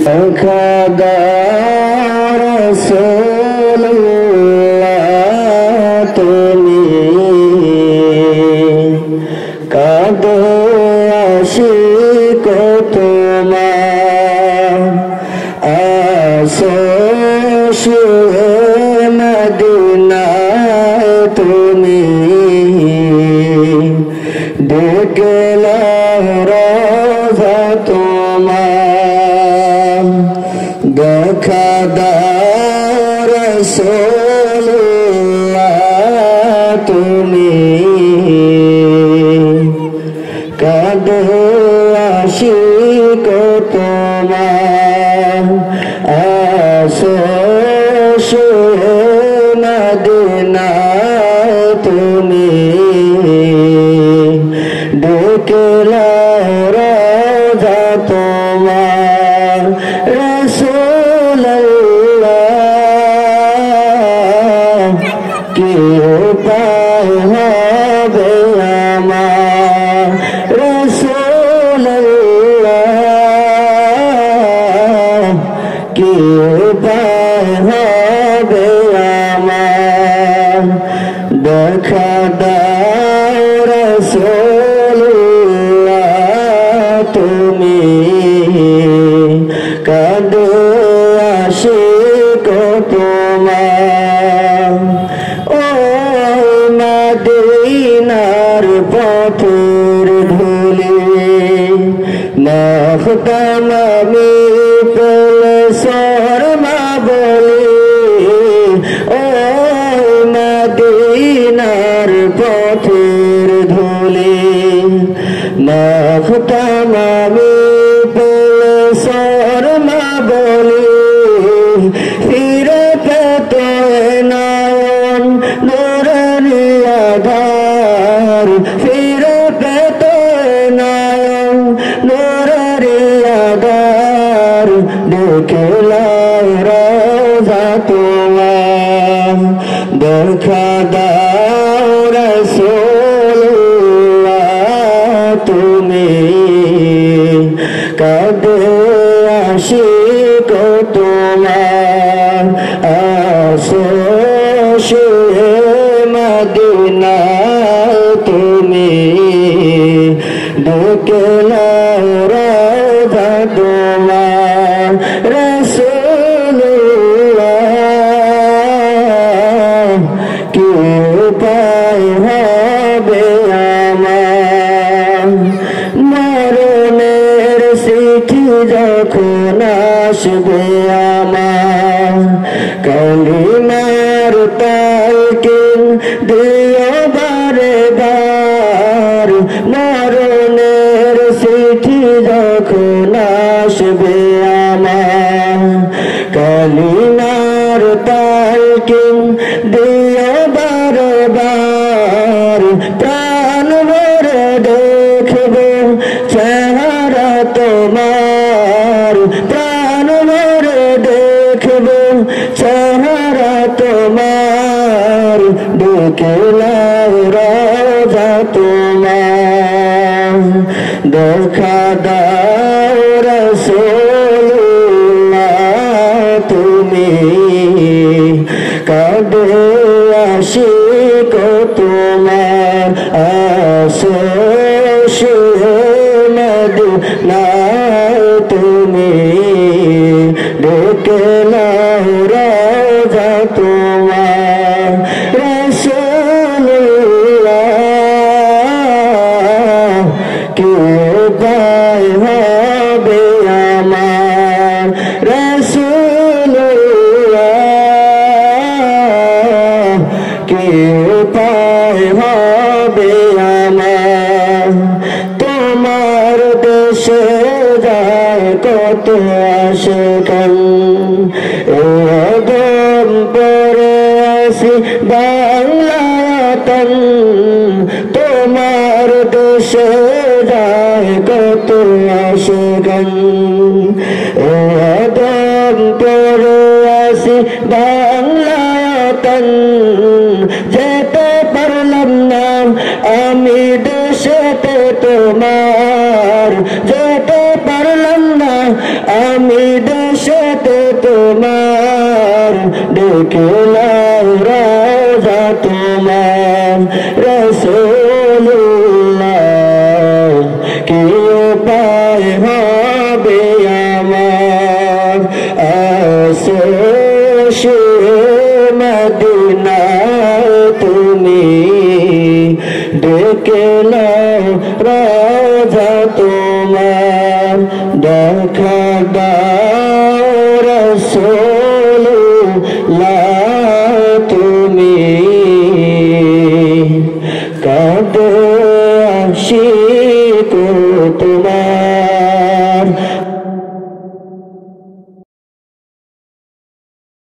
খাদার রাসূলুল্লাহ তুমি কাঁদো আশিক তোমার আসো শুয়ে মদিনায় তুমি দেখলা রোজা তোমার দেখা দাও রাসূলুল্লাহ তুমি কাঁদো আশিক তোমার আসো শুয়ে মদিনায় তুমি দেখলা রোজা তোমার রাসূলুল্লাহ কি উপায় হবে আমার রাসূলুল্লাহ কি উপায় হবে আমার দেখা দাও রাসূলুল্লাহ তুমি কাঁদো আশিক তোমার ওই মদিনার পথের ধুলি মাখতাম আমি পেলে শর্মা বলি ওই মদিনার পথের ধুলি মাখতাম আমি পেলে শর্মা বলি ফিরে পেত নয়ন নূরানি আধার ফিরে পেত নয়ন নূরানি আধার দেখলা রোজা তোমার দেখা দাও রাসূলুল্লাহ তুমি কাঁদো আশিক তোমার আসো শুয়ে মদিনায় তুমি দেখলা রোজা তোমার রাসূলুল্লাহ কি উপায় হবে আমার মরণের চিঠি যখন আসবে আমার কালিমার তালকিন দিও বারে বার মরণের চিঠি যখন আসবে আমার কালিমার তালকিন দিও বারে বার প্রাণ ভরে দেখব চেহারা তোমার প্রাণ ভরে দেখব চেহারা তোমার দেখলা রোজা তোমার দেখা দাও রাসূলুল্লাহ তুমি কাঁদো আশিক তোমার আসো শুয়ে মদিনায় তুমি দেখলা রোজা তোমার রাসূলুল্লাহ কি উপায় হবে আমার রাসূলুল্লাহ কি উপায় হবে আমার তোমার দেশে যায় কত আশিকান এদম পরে আসি বাংলাতন তোমার দেশে যায় কত আশিকান এদম পরে আসি বাংলাতন যেতে পারলাম না আমি দেশেতে তোমার যেতে পারলাম না আমি সাথে তোমার দেখলাম রাজা তোমার রাসূলুল্লাহ কি উপায় হবে আমার আসো মদিনা তুমি দেখলাম